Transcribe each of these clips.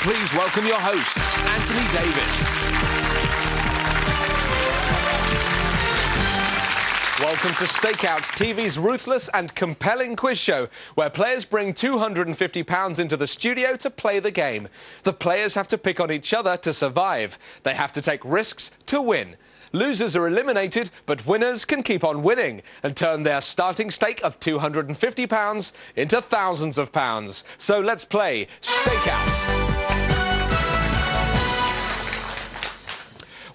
please welcome your host, Anthony Davis. Welcome to Stakeout, TV's ruthless and compelling quiz show, where players bring £250 into the studio to play the game. The players have to pick on each other to survive. They have to take risks to win. Losers are eliminated, but winners can keep on winning and turn their starting stake of £250 into thousands of pounds. So let's play Stakeout.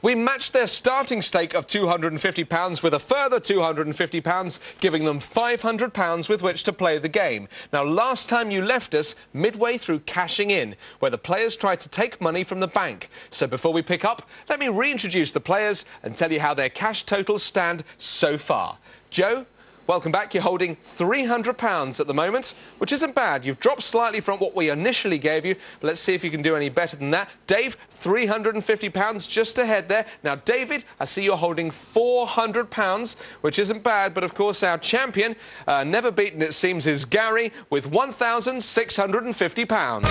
We matched their starting stake of £250 with a further £250, giving them £500 with which to play the game. Now, last time you left us midway through cashing in, where the players tried to take money from the bank. So before we pick up, let me reintroduce the players and tell you how their cash totals stand so far. Joe, welcome back. You're holding £300 at the moment, which isn't bad. You've dropped slightly from what we initially gave you, but let's see if you can do any better than that. Dave, £350 just ahead there. Now, David, I see you're holding £400, which isn't bad, but of course our champion, never beaten it seems, is Gary with £1,650.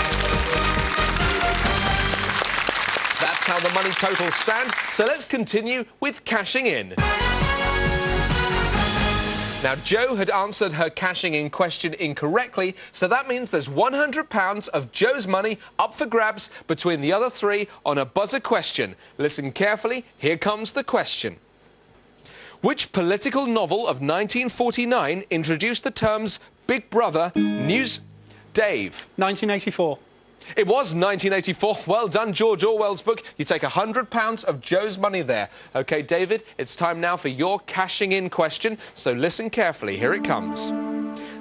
That's how the money totals stand. So let's continue with cashing in. Now, Jo had answered her cashing in question incorrectly, so that means there's £100 of Jo's money up for grabs between the other three on a buzzer question. Listen carefully, here comes the question. Which political novel of 1949 introduced the terms Big Brother, News... Dave? 1984. It was 1984. Well done, George Orwell's book. You take £100 of Jo's money there. OK, David, it's time now for your cashing in question, so listen carefully. Here it comes.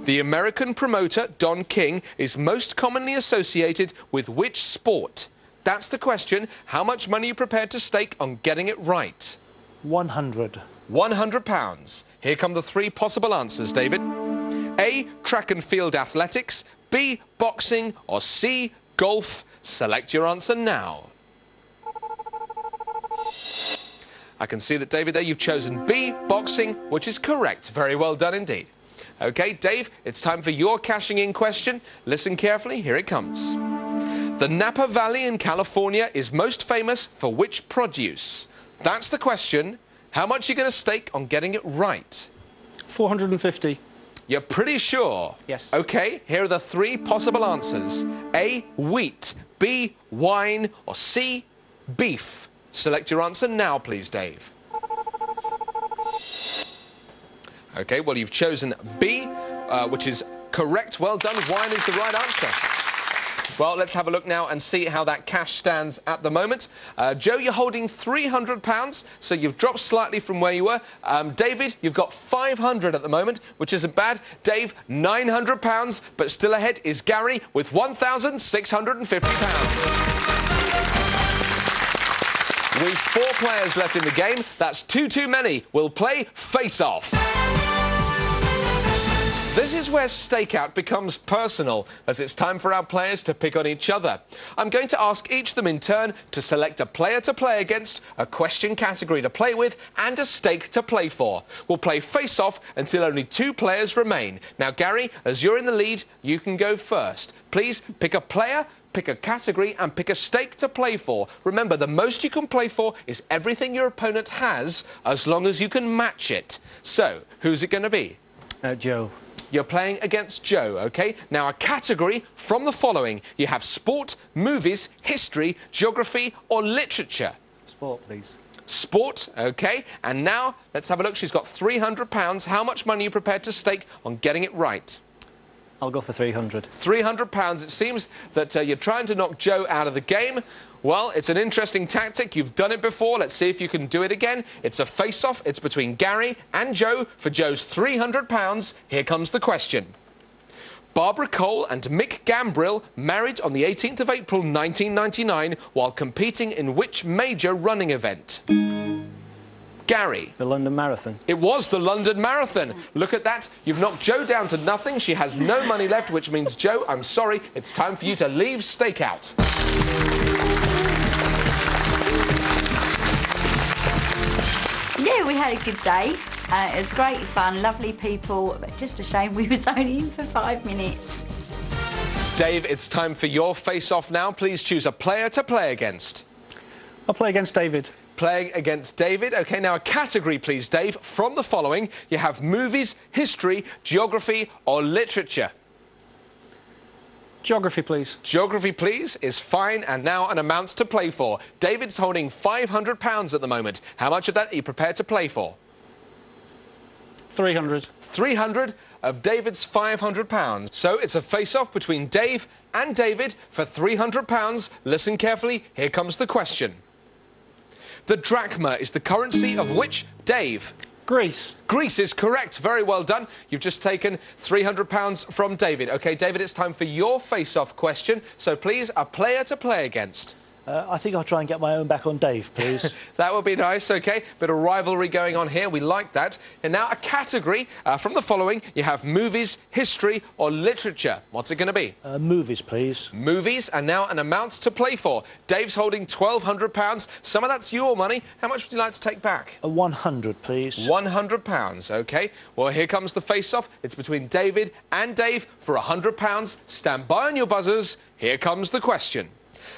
The American promoter, Don King, is most commonly associated with which sport? That's the question. How much money are you prepared to stake on getting it right? 100. £100. Here come the three possible answers, David. A, track and field athletics, B, boxing, or C, golf. Select your answer now. I can see that, David, there you've chosen B, boxing, which is correct. Very well done indeed. OK, Dave, it's time for your cashing in question. Listen carefully, here it comes. The Napa Valley in California is most famous for which produce? That's the question. How much are you going to stake on getting it right? 450. You're pretty sure? Yes. OK, here are the three possible answers. A, wheat, B, wine, or C, beef. Select your answer now, please, Dave. OK, well, you've chosen B, which is correct. Well done. Wine is the right answer. Well, let's have a look now and see how that cash stands at the moment. Jo, you're holding £300, so you've dropped slightly from where you were. David, you've got £500 at the moment, which isn't bad. Dave, £900, but still ahead is Gary with £1,650. We've 4 players left in the game. That's two too many. We'll play face-off. This is where Stakeout becomes personal, as it's time for our players to pick on each other. I'm going to ask each of them in turn to select a player to play against, a question category to play with, and a stake to play for. We'll play face-off until only 2 players remain. Now, Gary, as you're in the lead, you can go first. Please pick a player, pick a category, and pick a stake to play for. Remember, the most you can play for is everything your opponent has, as long as you can match it. So, who's it going to be? Joe. You're playing against Jo, OK? Now, a category from the following. You have sport, movies, history, geography, or literature. Sport, please. Sport, OK. And now, let's have a look. She's got £300. How much money are you prepared to stake on getting it right? I'll go for 300. £300. It seems that you're trying to knock Jo out of the game. Well, it's an interesting tactic. You've done it before. Let's see if you can do it again. It's a face-off. It's between Gary and Jo for Jo's £300. Here comes the question. Barbara Cole and Mick Gambrill married on the 18th of April 1999 while competing in which major running event? Gary. The London Marathon. It was the London Marathon. Look at that. You've knocked Jo down to nothing. She has no money left, which means, Jo, I'm sorry, it's time for you to leave Stakeout. Yeah, we had a good day. It was great fun, lovely people, but just a shame we was only in for 5 minutes. Dave, it's time for your face-off now. Please choose a player to play against. I'll play against David. Playing against David. OK, now a category, please, Dave. From the following, you have movies, history, geography or literature. Geography, please. Geography, please, is fine, and now an amount to play for. David's holding £500 at the moment. How much of that are you prepared to play for? 300. 300 of David's £500. So it's a face-off between Dave and David for £300. Listen carefully, here comes the question. The drachma is the currency of which, Dave? Greece. Greece is correct. Very well done. You've just taken £300 from David. OK, David, it's time for your face-off question. So please, a player to play against. I think I'll try and get my own back on Dave, please. That would be nice, OK. Bit of rivalry going on here. We like that. And now a category from the following. You have movies, history or literature. What's it going to be? Movies, please. Movies, and now an amount to play for. Dave's holding £1,200. Some of that's your money. How much would you like to take back? 100, please. £100, OK. Well, here comes the face-off. It's between David and Dave for £100. Stand by on your buzzers. Here comes the question.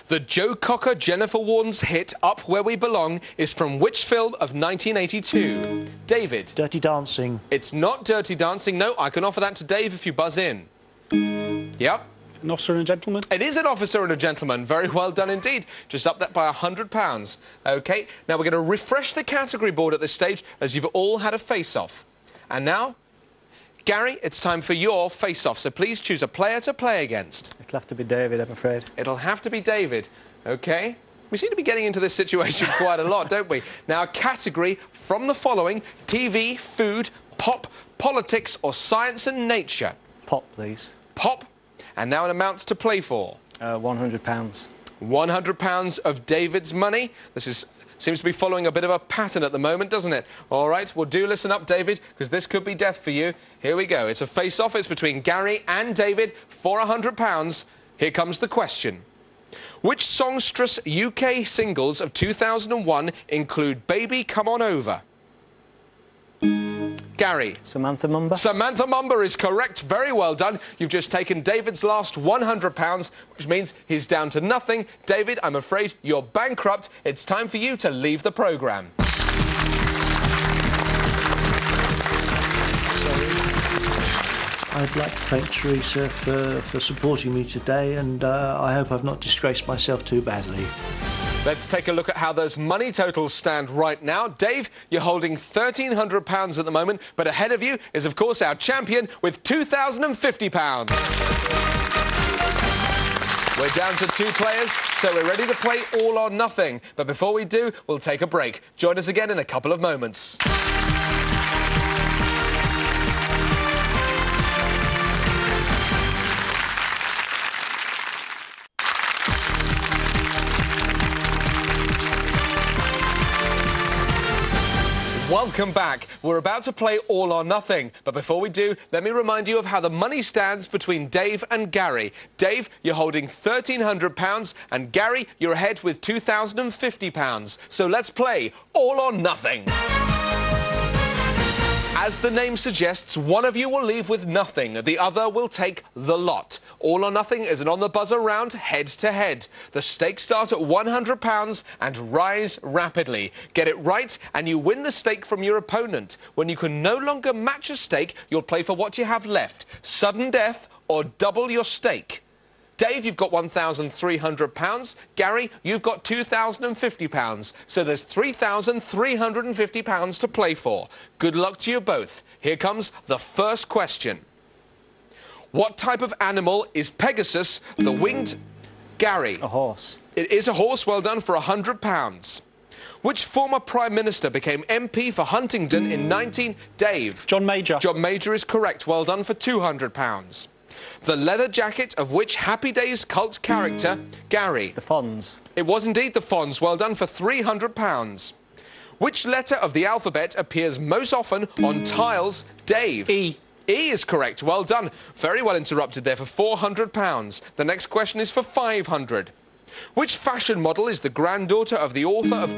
The Joe Cocker, Jennifer Warnes hit Up Where We Belong is from which film of 1982? David. Dirty Dancing. It's not Dirty Dancing. No, I can offer that to Dave if you buzz in. Yep. An officer and a gentleman. It is An Officer and a Gentleman. Very well done indeed. Just up that by £100. OK, now we're going to refresh the category board at this stage as you've all had a face-off. And now, Gary, it's time for your face-off, so please choose a player to play against. It'll have to be David, I'm afraid. It'll have to be David, OK? We seem to be getting into this situation quite a lot, don't we? Now, a category from the following: TV, food, pop, politics or science and nature. Pop, please. Pop, and now an amount to play for. £100. £100 of David's money. This seems to be following a bit of a pattern at the moment, doesn't it? All right, well, do listen up, David, because this could be death for you. Here we go. It's a face-off. It's between Gary and David for £100. Here comes the question. Which songstress UK singles of 2001 include Baby Come On Over? Gary. Samantha Mumba. Samantha Mumba is correct. Very well done. You've just taken David's last £100, which means he's down to nothing. David, I'm afraid you're bankrupt. It's time for you to leave the programme. I'd like to thank Teresa for supporting me today, and I hope I've not disgraced myself too badly. Let's take a look at how those money totals stand right now. Dave, you're holding £1,300 at the moment, but ahead of you is, of course, our champion with £2,050. We're down to 2 players, so we're ready to play all or nothing. But before we do, we'll take a break. Join us again in a couple of moments. Welcome back. We're about to play All or Nothing. But before we do, let me remind you of how the money stands between Dave and Gary. Dave, you're holding £1,300, and Gary, you're ahead with £2,050. So let's play All or Nothing. As the name suggests, one of you will leave with nothing. The other will take the lot. All or Nothing is an on-the-buzzer round, head-to-head. The stakes start at £100 and rise rapidly. Get it right, and you win the stake from your opponent. When you can no longer match a stake, you'll play for what you have left: sudden death or double your stake. Dave, you've got £1,300. Gary, you've got £2,050. So there's £3,350 to play for. Good luck to you both. Here comes the first question. What type of animal is Pegasus, the winged... Gary. A horse. It is a horse. Well done for £100. Which former Prime Minister became MP for Huntingdon in Dave. John Major. John Major is correct. Well done for £200. The leather jacket of which Happy Days cult character? Gary. The Fonz. It was indeed the Fonz. Well done for £300. Which letter of the alphabet appears most often on tiles? Dave. E. E is correct. Well done. Very well interrupted there for £400. The next question is for £500. Which fashion model is the granddaughter of the author of...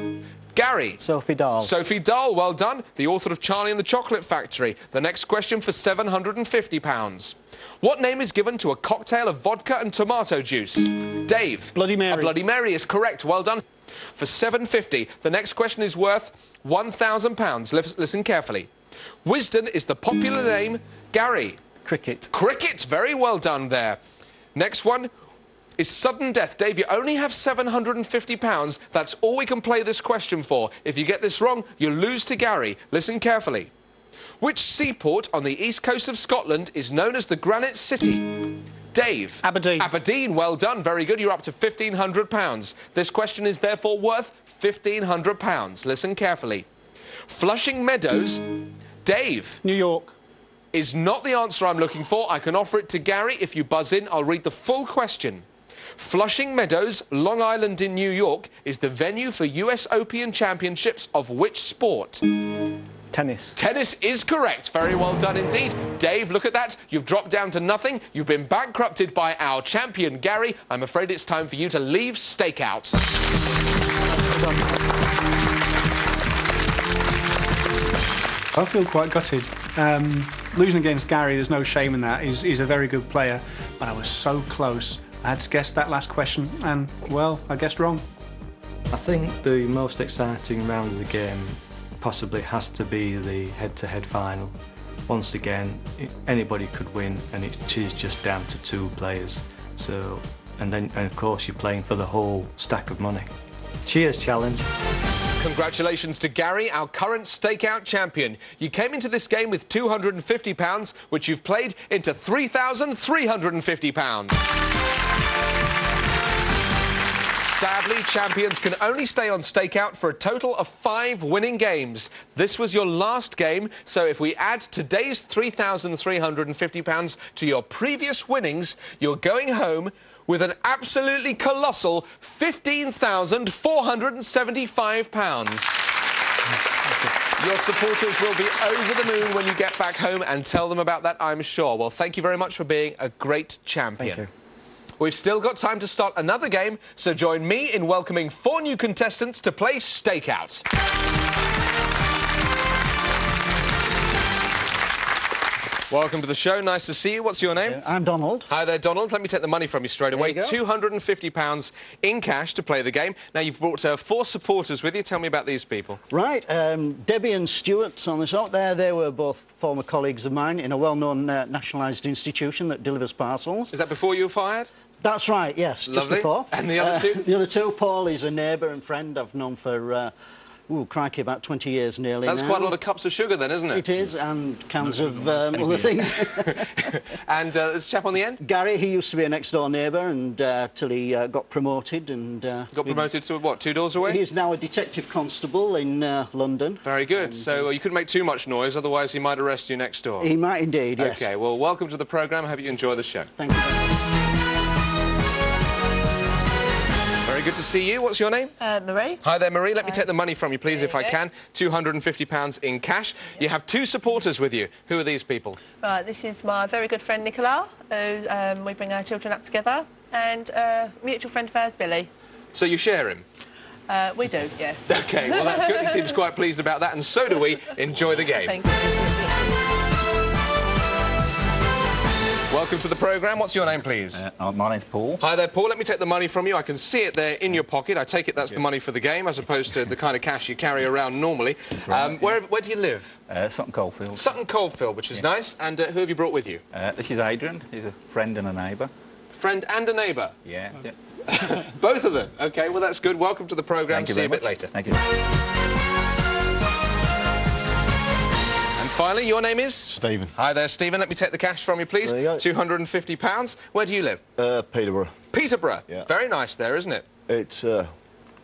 Gary. Sophie Dahl. Sophie Dahl, well done. The author of Charlie and the Chocolate Factory. The next question for £750. What name is given to a cocktail of vodka and tomato juice? Dave. Bloody Mary. A Bloody Mary is correct. Well done. For £750, the next question is worth £1,000. Listen carefully. Wisden is the popular name. Gary. Cricket. Cricket. Very well done there. Next one is sudden death. Dave, you only have £750. That's all we can play this question for. If you get this wrong, you lose to Gary. Listen carefully. Which seaport on the east coast of Scotland is known as the Granite City? Dave. Aberdeen. Aberdeen, well done. Very good. You're up to £1,500. This question is therefore worth £1,500. Listen carefully. Flushing Meadows. Dave. New York. Is not the answer I'm looking for. I can offer it to Gary. If you buzz in, I'll read the full question. Flushing Meadows, Long Island in New York, is the venue for US Open Championships of which sport? Tennis. Tennis is correct. Very well done indeed. Dave, look at that. You've dropped down to nothing. You've been bankrupted by our champion, Gary. I'm afraid it's time for you to leave Stakeout. I feel quite gutted. Losing against Gary, there's no shame in that. He's a very good player, but I was so close. I had to guess that last question, and, well, I guessed wrong. I think the most exciting round of the game possibly has to be the head-to-head final. Once again, anybody could win, and it is just down to two players. So, and of course you're playing for the whole stack of money. Cheers, challenge. Congratulations to Gary, our current Stakeout champion. You came into this game with £250, which you've played into £3,350. Sadly, champions can only stay on Stakeout for a total of 5 winning games. This was your last game, so if we add today's £3,350 to your previous winnings, you're going home with an absolutely colossal £15,475. Your supporters will be over the moon when you get back home, and tell them about that, I'm sure. Well, thank you very much for being a great champion. Thank you. We've still got time to start another game, so join me in welcoming 4 new contestants to play Stakeout. Welcome to the show. Nice to see you. What's your name? I'm Donald. Hi there, Donald. Let me take the money from you straight away. There you go. £250 in cash to play the game. Now, you've brought 4 supporters with you. Tell me about these people. Right, Debbie and Stuart on the top there, they were both former colleagues of mine in a well-known nationalised institution that delivers parcels. Is that before you were fired? That's right, yes, just Lovely. before. And the other two? The other two, Paul is a neighbour and friend I've known for, crikey, about 20 years nearly That's now. quite a lot of cups of sugar then, isn't it? It is, and cans of other things. And this chap on the end? Gary, he used to be a next-door neighbour and till he got promoted and... Got promoted to, what, 2 doors away? He's now a detective constable in London. Very good. So you couldn't make too much noise, otherwise he might arrest you next door. He might indeed, yes. OK, well, welcome to the programme. I hope you enjoy the show. Thank you very much. Very good to see you. What's your name? Marie. Hi there, Marie. Let me take the money from you, please, if I can. £250 in cash. You have 2 supporters with you. Who are these people? Right, this is my very good friend Nicola, who we bring our children up together, and mutual friend of ours, Billy. So you share him? We do, yeah. OK, well, that's good. He seems quite pleased about that, and so do we. Enjoy the game. Thank you. Welcome to the programme. What's your name, please? My name's Paul. Hi there, Paul. Let me take the money from you. I can see it there in your pocket. I take it that's the money for the game, as opposed to the kind of cash you carry around normally. Right, where do you live? Sutton Coldfield. Sutton Coldfield, which is nice. And who have you brought with you? This is Adrian. He's a friend and a neighbour. Friend and a neighbour? Yeah. Both of them? OK, well, that's good. Welcome to the programme. See you a bit later. Thank you. And finally, your name is? Stephen. Hi there, Stephen. Let me take the cash from you, please. There you go. £250. Where do you live? Peterborough. Peterborough. Yeah. Very nice there, isn't it? It's, have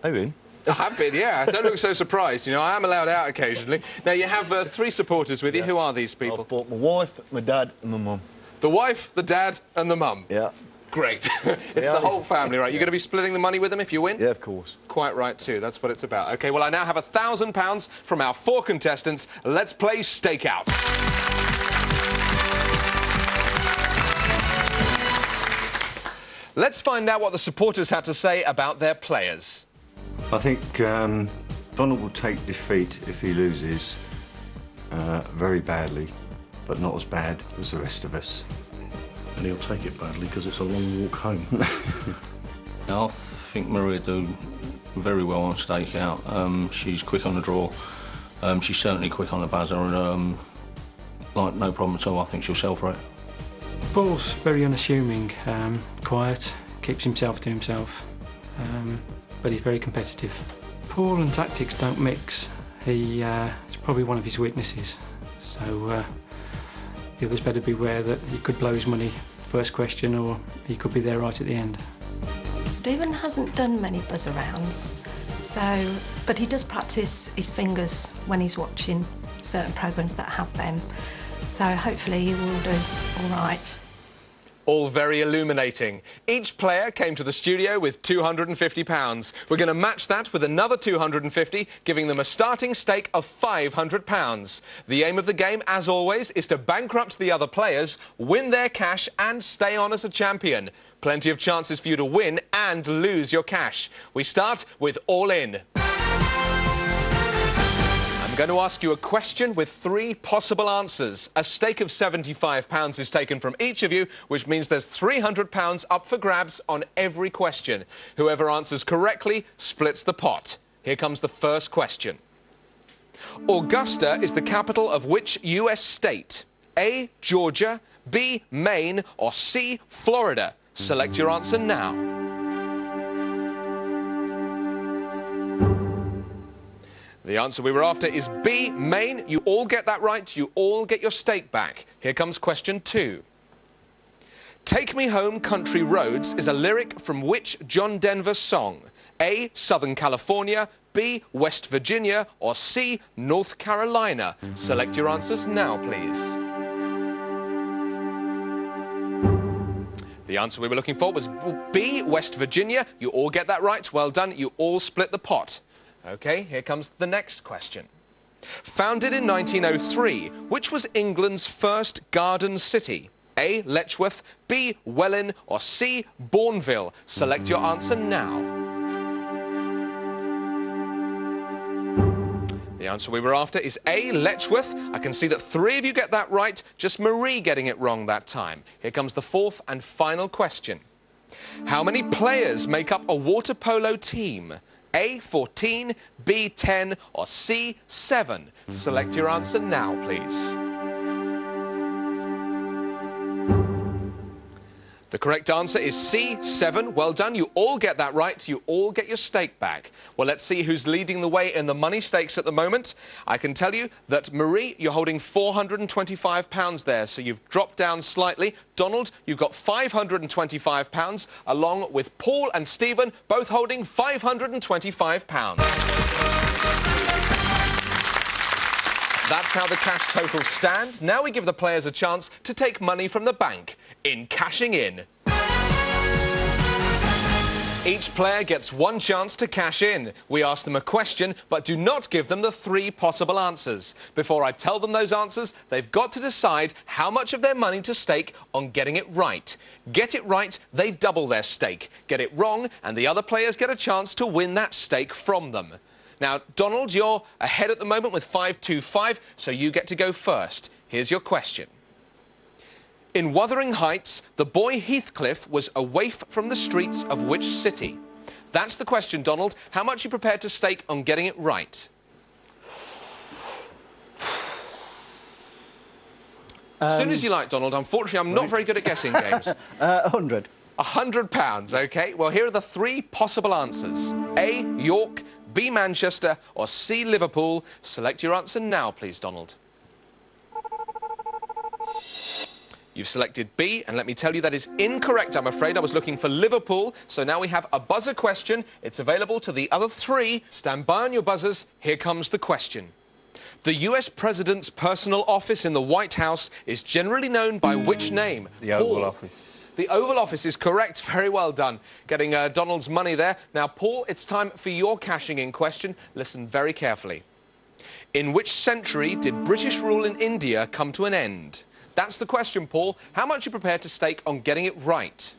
you been? I have been, yeah. Don't look so surprised. You know, I am allowed out occasionally. Now, you have 3 supporters with you. Who are these people? I've brought my wife, my dad and my mum. The wife, the dad and the mum. Yeah. Great. It's the whole family, right? You're going to be splitting the money with them if you win? Yeah, of course. Quite right, too. That's what it's about. OK, well, I now have £1,000 from our 4 contestants. Let's play Stakeout. Let's find out what the supporters had to say about their players. I think Donald will take defeat if he loses very badly, but not as bad as the rest of us. And he'll take it badly because it's a long walk home. I think Maria do very well on stakeout. She's quick on the draw. She's certainly quick on the buzzer, and like no problem at all. I think she'll sell for it. Paul's very unassuming, quiet, keeps himself to himself, but he's very competitive. Paul and tactics don't mix. It's probably one of his weaknesses. So the others better beware that he could blow his money first question, or he could be there right at the end. Stephen hasn't done many buzzer rounds, but he does practice his fingers when he's watching certain programmes that have them. So hopefully he will do all right. All very illuminating. Each player came to the studio with £250. We're going to match that with another £250, giving them a starting stake of £500. The aim of the game, as always, is to bankrupt the other players, win their cash and stay on as a champion. Plenty of chances for you to win and lose your cash. We start with All In. I'm going to ask you a question with 3 possible answers. A stake of £75 is taken from each of you, which means there's £300 up for grabs on every question. Whoever answers correctly splits the pot. Here comes the first question. Augusta is the capital of which US state? A, Georgia, B, Maine, or C, Florida? Select your answer now. The answer we were after is B, Maine. You all get that right. You all get your stake back. Here comes question 2. Take Me Home, Country Roads is a lyric from which John Denver song? A, Southern California, B, West Virginia, or C, North Carolina? Select your answers now, please. The answer we were looking for was B, West Virginia. You all get that right. Well done. You all split the pot. OK, here comes the next question. Founded in 1903, which was England's first garden city? A, Letchworth, B, Welwyn, or C, Bourneville? Select your answer now. The answer we were after is A, Letchworth. I can see that 3 of you get that right, just Marie getting it wrong that time. Here comes the 4th and final question. How many players make up a water polo team? A, 14, B, 10, or C, 7? Select your answer now, please. The correct answer is C, 7. Well done. You all get that right. You all get your stake back. Well, let's see who's leading the way in the money stakes at the moment. I can tell you that, Marie, you're holding £425 there, so you've dropped down slightly. Donald, you've got £525, along with Paul and Stephen, both holding £525. That's how the cash totals stand. Now we give the players a chance to take money from the bank in cashing in. Each player gets 1 chance to cash in. We ask them a question, but do not give them the 3 possible answers. Before I tell them those answers, they've got to decide how much of their money to stake on getting it right. Get it right, they double their stake. Get it wrong, and the other players get a chance to win that stake from them. Now, Donald, you're ahead at the moment with 525, so you get to go first. Here's your question. In Wuthering Heights, the boy Heathcliff was a waif from the streets of which city? That's the question, Donald. How much are you prepared to stake on getting it right? As soon as you like, Donald. Unfortunately, I'm not very good at guessing games. 100. £100, OK. Well, here are the 3 possible answers. A, York, B, Manchester, or C, Liverpool. Select your answer now, please, Donald. You've selected B, and let me tell you that is incorrect, I'm afraid. I was looking for Liverpool, so now we have a buzzer question. It's available to the other 3. Stand by on your buzzers. Here comes the question. The US President's personal office in the White House is generally known by which name? The Oval Office. The Oval Office is correct. Very well done. Getting Donald's money there. Now, Paul, it's time for your cashing in question. Listen very carefully. In which century did British rule in India come to an end? That's the question, Paul. How much are you prepared to stake on getting it right?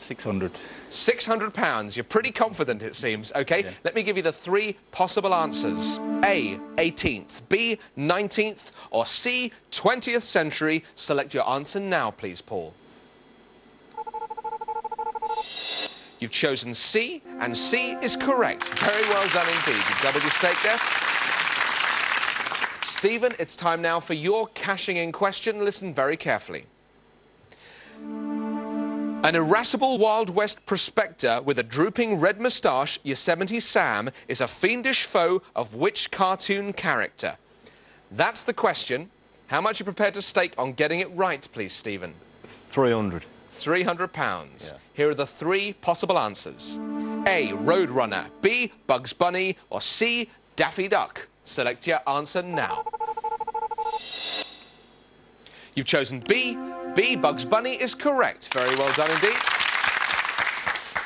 600. £600. You're pretty confident, it seems. OK, Yeah. let me give you the three possible answers. A, 18th, B, 19th, or C, 20th century. Select your answer now, please, Paul. You've chosen C, and C is correct. Very well done indeed. You've doubled your stake there. Stephen, it's time now for your cashing in question. Listen very carefully. An irascible Wild West prospector with a drooping red moustache, Yosemite Sam, is a fiendish foe of which cartoon character? That's the question. How much are you prepared to stake on getting it right, please, Stephen? 300. £300. Yeah. Here are the three possible answers. A, Roadrunner, B, Bugs Bunny, or C, Daffy Duck. Select your answer now. You've chosen B. B, Bugs Bunny is correct. Very well done indeed.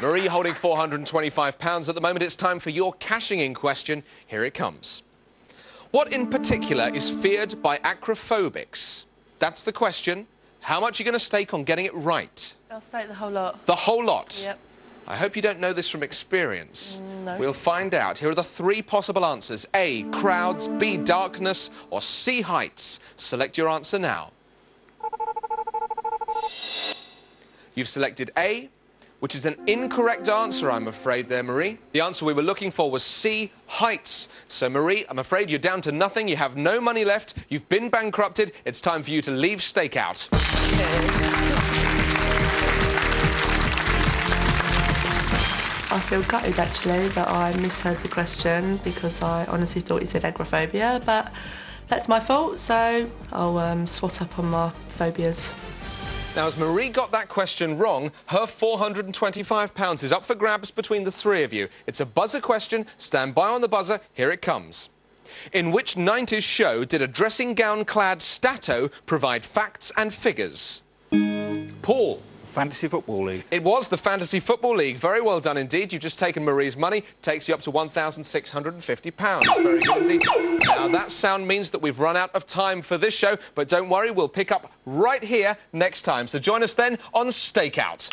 Marie holding £425 at the moment. It's time for your cashing in question. Here it comes. What in particular is feared by acrophobics? That's the question. How much are you going to stake on getting it right? I'll stake the whole lot. The whole lot? Yep. I hope you don't know this from experience. No. We'll find out. Here are the three possible answers. A, crowds, B, darkness, or C, heights. Select your answer now. You've selected A, which is an incorrect answer, I'm afraid there, Marie. The answer we were looking for was C, heights. So, Marie, I'm afraid you're down to nothing. You have no money left. You've been bankrupted. It's time for you to leave Stakeout. I feel gutted, actually, that I misheard the question because I honestly thought he said agoraphobia, but that's my fault, so I'll swat up on my phobias. Now, as Marie got that question wrong, her £425 is up for grabs between the three of you. It's a buzzer question. Stand by on the buzzer. Here it comes. In which 90s show did a dressing gown-clad Stato provide facts and figures? Paul. Fantasy Football League. It was the Fantasy Football League. Very well done indeed. You've just taken Marie's money. Takes you up to £1,650. Very good indeed. Now, that sound means that we've run out of time for this show, but don't worry, we'll pick up right here next time. So join us then on Stakeout.